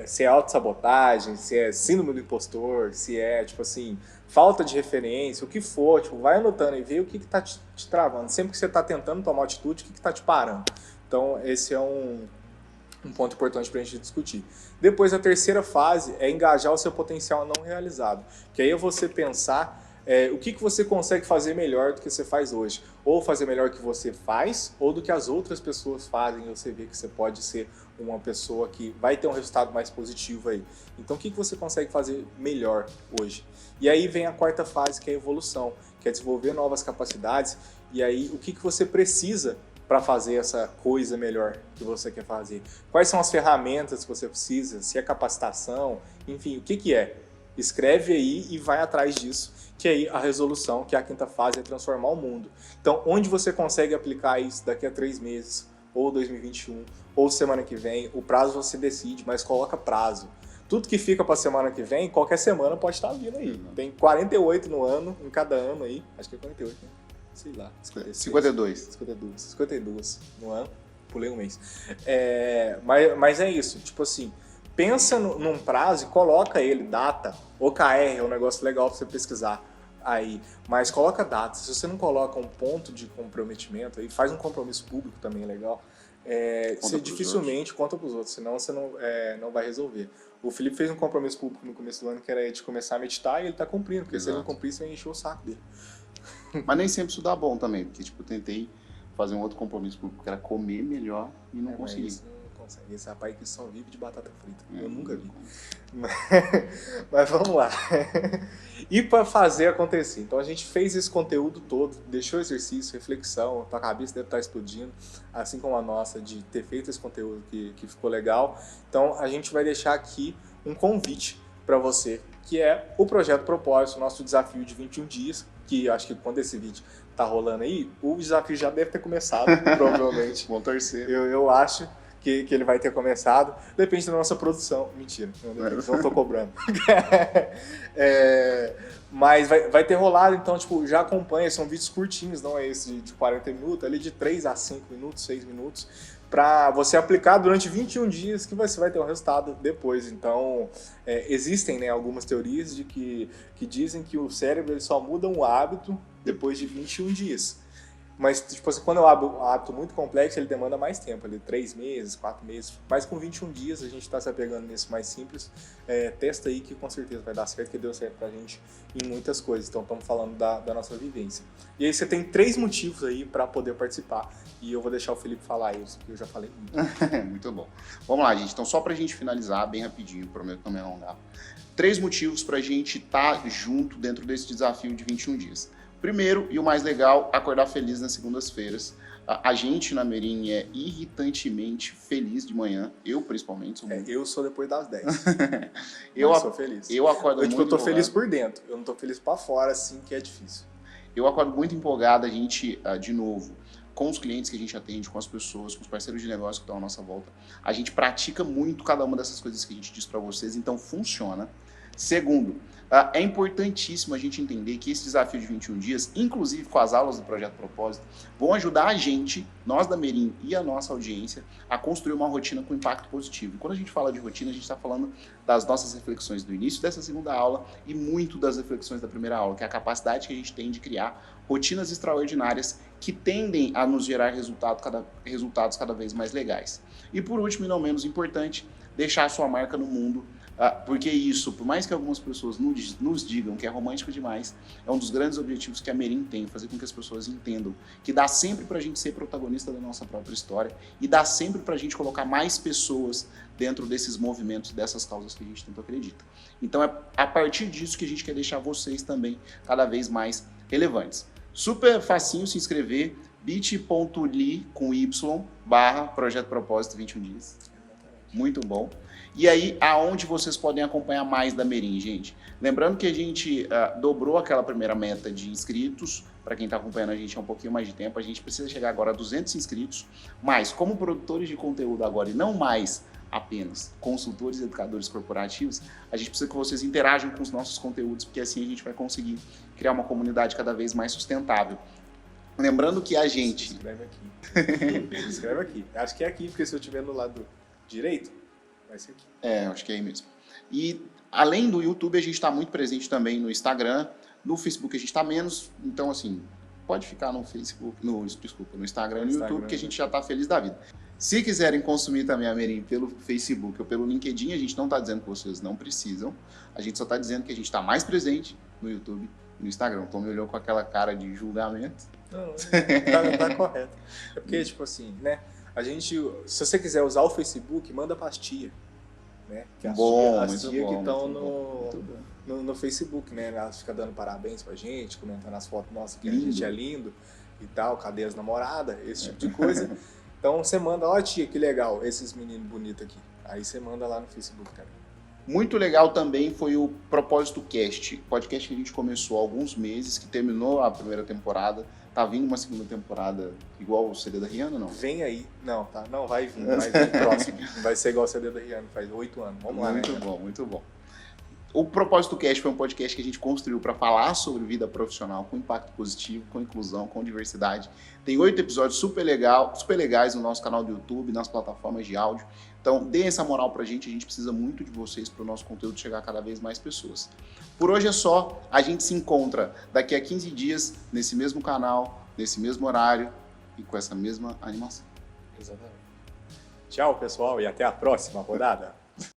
Se é autossabotagem, se é síndrome do impostor, se é, tipo assim, falta de referência, o que for, tipo, vai anotando e vê o que tá te travando. Sempre que você tá tentando tomar atitude, o que tá te parando. Então, esse é um ponto importante pra gente discutir. Depois, a terceira fase é engajar o seu potencial não realizado. Que aí é você pensar o que você consegue fazer melhor do que você faz hoje. Ou fazer melhor que você faz, ou do que as outras pessoas fazem, e você vê que você pode ser uma pessoa que vai ter um resultado mais positivo aí. Então, o que você consegue fazer melhor hoje? E aí vem a quarta fase, que é a evolução, que é desenvolver novas capacidades, e aí o que você precisa para fazer essa coisa melhor que você quer fazer? Quais são as ferramentas que você precisa? Se é capacitação, enfim, o que é? Escreve aí e vai atrás disso, que aí a resolução, que é a quinta fase, é transformar o mundo. Então, onde você consegue aplicar isso daqui a 3 meses, ou 2021, ou semana que vem, o prazo você decide, mas coloca prazo. Tudo que fica para semana que vem, qualquer semana pode estar vindo aí. Tem 48 no ano, em cada ano aí, acho que é 48, né? Sei lá, 52 no ano, pulei um mês. Mas é isso, tipo assim, pensa num prazo e coloca ele, data. OKR é um negócio legal para você pesquisar aí, mas coloca data. Se você não coloca um ponto de comprometimento, aí faz um compromisso público também é legal. Você dificilmente conta para os outros, senão você não vai resolver. O Felipe fez um compromisso público no começo do ano que era de começar a meditar e ele está cumprindo, porque se ele não cumprir, você vai encher o saco dele. Mas nem sempre isso dá bom também, porque tipo, eu tentei fazer um outro compromisso público que era comer melhor e não consegui. Isso não consegue. Esse rapaz que só vive de batata frita. Eu nunca vi. Mas vamos lá. E para fazer acontecer. Então a gente fez esse conteúdo todo, deixou exercício, reflexão, tua cabeça deve estar explodindo, assim como a nossa, de ter feito esse conteúdo que ficou legal. Então a gente vai deixar aqui um convite para você, que é o Projeto Propósito, nosso desafio de 21 dias, que acho que quando esse vídeo tá rolando aí, o desafio já deve ter começado, provavelmente. Vou torcer. Eu acho que ele vai ter começado. Depende da nossa produção. Mentira, não tô cobrando. Mas vai ter rolado, então, tipo, já acompanha, são vídeos curtinhos, não é esse de 40 minutos, ali de 3 a 5 minutos, 6 minutos, para você aplicar durante 21 dias que você vai ter um resultado depois. Então, existem, né, algumas teorias que dizem que o cérebro ele só muda um hábito depois de 21 dias. Mas, tipo assim, quando é um hábito muito complexo, ele demanda mais tempo, ali, 3 meses, 4 meses. Mas com 21 dias a gente está se apegando nesse mais simples. Testa aí que com certeza vai dar certo, que deu certo pra gente em muitas coisas. Então estamos falando da nossa vivência. E aí você tem 3 motivos aí para poder participar. E eu vou deixar o Felipe falar isso, que eu já falei muito. Muito bom. Vamos lá, gente. Então, só pra gente finalizar, bem rapidinho, prometo não me alongar. 3 motivos pra gente estar junto dentro desse desafio de 21 dias. Primeiro, e o mais legal, acordar feliz nas segundas-feiras. A gente na Merim é irritantemente feliz de manhã, eu principalmente. Eu sou depois das 10. eu sou feliz. Eu acordo muito eu tô empolgado. feliz por dentro, eu não tô feliz pra fora, assim, que é difícil. Eu acordo muito empolgado, a gente, de novo, com os clientes que a gente atende, com as pessoas, com os parceiros de negócio que estão à nossa volta, a gente pratica muito cada uma dessas coisas que a gente diz para vocês, então funciona. Segundo, é importantíssimo a gente entender que esse desafio de 21 dias, inclusive com as aulas do Projeto Propósito, vão ajudar a gente, nós da Merim e a nossa audiência, a construir uma rotina com impacto positivo. E quando a gente fala de rotina, a gente está falando das nossas reflexões do início dessa segunda aula e muito das reflexões da primeira aula, que é a capacidade que a gente tem de criar rotinas extraordinárias que tendem a nos gerar resultados cada vez mais legais. E por último, e não menos importante, deixar a sua marca no mundo. Porque isso, por mais que algumas pessoas nos digam que é romântico demais, é um dos grandes objetivos que a Merim tem, fazer com que as pessoas entendam que dá sempre pra gente ser protagonista da nossa própria história e dá sempre pra gente colocar mais pessoas dentro desses movimentos, dessas causas que a gente tanto acredita. Então é a partir disso que a gente quer deixar vocês também cada vez mais relevantes. Super facinho se inscrever, bit.ly com y/Projeto Propósito 21 dias. Muito bom. E aí, aonde vocês podem acompanhar mais da Merim, gente? Lembrando que a gente dobrou aquela primeira meta de inscritos. Para quem está acompanhando a gente há um pouquinho mais de tempo, a gente precisa chegar agora a 200 inscritos. Mas, como produtores de conteúdo agora e não mais apenas consultores e educadores corporativos, a gente precisa que vocês interajam com os nossos conteúdos, porque assim a gente vai conseguir criar uma comunidade cada vez mais sustentável. Lembrando que a gente... Se inscreve aqui. Se inscreve aqui. Acho que é aqui, porque se eu estiver no lado direito, vai ser aqui. Acho que é aí mesmo. E além do YouTube, a gente está muito presente também no Instagram. No Facebook a gente está menos. Então, assim, pode ficar no Facebook, no Instagram e no YouTube, que a gente já está feliz da vida. Se quiserem consumir também a Merim pelo Facebook ou pelo LinkedIn, a gente não está dizendo que vocês não precisam. A gente só está dizendo que a gente está mais presente no YouTube e no Instagram. Então me olhou com aquela cara de julgamento. Não, tá correto. É porque, tipo assim, né? A gente, se você quiser usar o Facebook, manda para as tia, né? Que as tia que estão no Facebook, né? Elas ficam dando parabéns pra gente, comentando as fotos nossas que a gente é lindo e tal, cadê as namoradas, esse tipo de coisa. Então você manda, ó tia, que legal, esses meninos bonitos aqui. Aí você manda lá no Facebook também. Muito legal também foi o Propósito Cast, podcast que a gente começou há alguns meses, que terminou a primeira temporada. Tá vindo uma segunda temporada igual o CD da Rihanna, não? Vem aí. Não, tá? Não, vai vir próximo. Não vai ser igual o CD da Rihanna, faz 8 anos. Vamos lá, Muito bom, muito bom. O Propósito Cast foi um podcast que a gente construiu para falar sobre vida profissional com impacto positivo, com inclusão, com diversidade. Tem 8 episódios super legais no nosso canal do YouTube, nas plataformas de áudio. Então, deem essa moral pra gente precisa muito de vocês para o nosso conteúdo chegar a cada vez mais pessoas. Por hoje é só, a gente se encontra daqui a 15 dias, nesse mesmo canal, nesse mesmo horário e com essa mesma animação. Exatamente. Tchau, pessoal, e até a próxima rodada.